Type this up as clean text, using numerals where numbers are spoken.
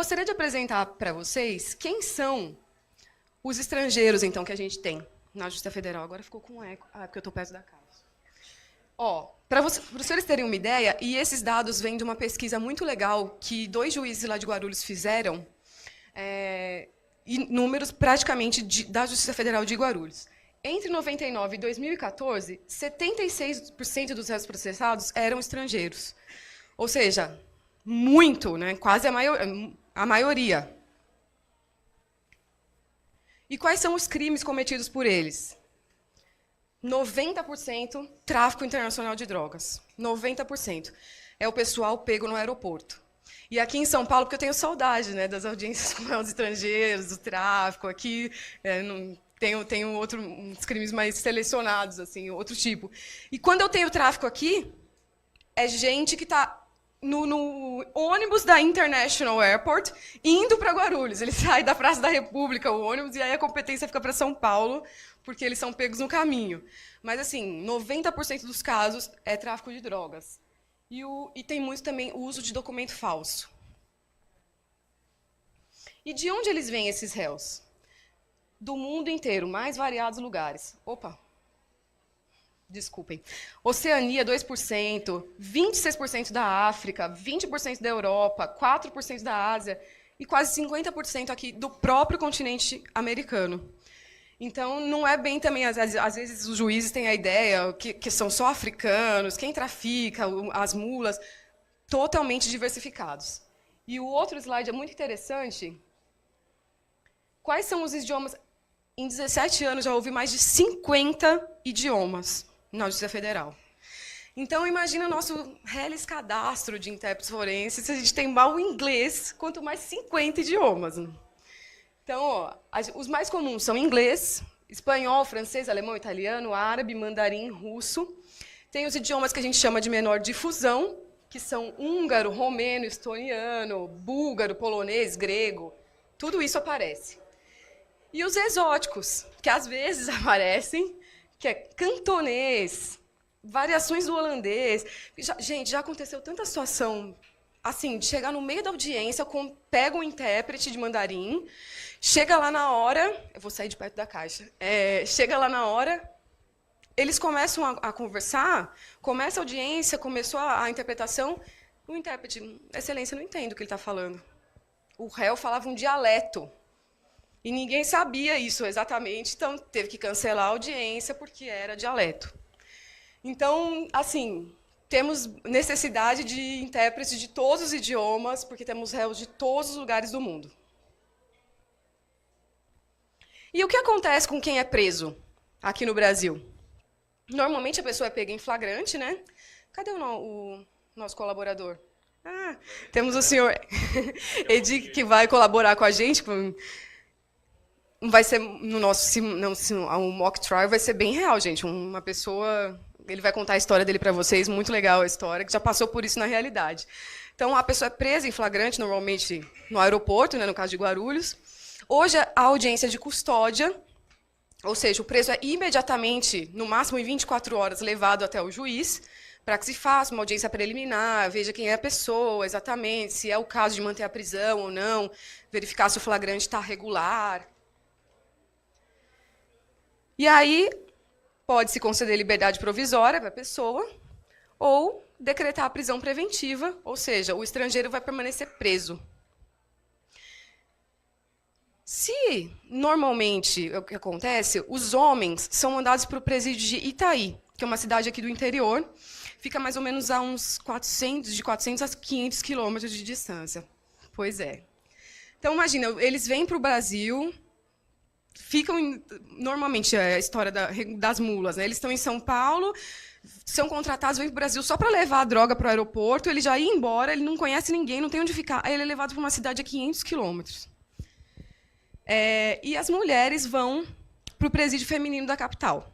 gostaria de apresentar para vocês quem são os estrangeiros, então, que a gente tem na Justiça Federal. Agora ficou com eco. Ah, porque eu estou perto da casa. Para vocês terem uma ideia, e esses dados vêm de uma pesquisa muito legal que 2 juízes lá de Guarulhos fizeram, e números praticamente da Justiça Federal de Guarulhos. Entre 99 e 2014, 76% dos réus processados eram estrangeiros. Ou seja, muito, né? Quase a maioria. E quais são os crimes cometidos por eles? 90% tráfico internacional de drogas. 90%. É o pessoal pego no aeroporto. E aqui em São Paulo, porque eu tenho saudade, né, das audiências com os estrangeiros, do tráfico, aqui tenho uns crimes mais selecionados, assim, outro tipo. E quando eu tenho tráfico aqui, é gente que está no ônibus da International Airport indo para Guarulhos. Ele sai da Praça da República, o ônibus, e aí a competência fica para São Paulo, porque eles são pegos no caminho. Mas, assim, 90% dos casos é tráfico de drogas. E tem muito também o uso de documento falso. E de onde eles vêm, esses réus? Do mundo inteiro, mais variados lugares. Opa! Desculpem. Oceania, 2%, 26% da África, 20% da Europa, 4% da Ásia e quase 50% aqui do próprio continente americano. Então, não é bem também, às vezes os juízes têm a ideia que são só africanos, quem trafica, as mulas, totalmente diversificados. E o outro slide é muito interessante. Quais são os idiomas? Em 17 anos, já houve mais de 50 idiomas na Justiça Federal. Então, imagina o nosso reles cadastro de intérpretes forenses, se a gente tem mal inglês, quanto mais 50 idiomas. Então, os mais comuns são inglês, espanhol, francês, alemão, italiano, árabe, mandarim, russo. Tem os idiomas que a gente chama de menor difusão, que são húngaro, romeno, estoniano, búlgaro, polonês, grego. Tudo isso aparece. E os exóticos, que às vezes aparecem, que é cantonês, variações do holandês. Gente, já aconteceu tanta situação assim, de chegar no meio da audiência, pega um intérprete de mandarim, chega lá na hora, eu vou sair de perto da caixa, chega lá na hora, eles começam a conversar, começa a audiência, começou a interpretação, o intérprete, excelência, não entendo o que ele está falando. O réu falava um dialeto, e ninguém sabia isso exatamente, então teve que cancelar a audiência porque era dialeto. Então, assim, temos necessidade de intérpretes de todos os idiomas, porque temos réus de todos os lugares do mundo. E o que acontece com quem é preso aqui no Brasil? Normalmente a pessoa é pega em flagrante, né? Cadê o nosso colaborador? Ah, temos o senhor Edi, que vai colaborar com a gente. Vai ser no nosso um mock trial vai ser bem real, gente. Uma pessoa, ele vai contar a história dele para vocês, muito legal a história, que já passou por isso na realidade. Então, a pessoa é presa em flagrante, normalmente no aeroporto, né, no caso de Guarulhos. Hoje, a audiência de custódia, ou seja, o preso é imediatamente, no máximo em 24 horas, levado até o juiz, para que se faça uma audiência preliminar, veja quem é a pessoa exatamente, se é o caso de manter a prisão ou não, verificar se o flagrante está regular. E aí, pode-se conceder liberdade provisória para a pessoa, ou decretar a prisão preventiva, ou seja, o estrangeiro vai permanecer preso. Se, normalmente, o que acontece, os homens são mandados para o presídio de Itaí, que é uma cidade aqui do interior, fica mais ou menos a uns de 400 a 500 quilômetros de distância. Pois é. Então, imagina, eles vêm para o Brasil, ficam, normalmente, é a história das mulas, né? Eles estão em São Paulo, são contratados, vêm para o Brasil só para levar a droga para o aeroporto, ele já ia embora, ele não conhece ninguém, não tem onde ficar, aí ele é levado para uma cidade a 500 quilômetros. E as mulheres vão para o presídio feminino da capital.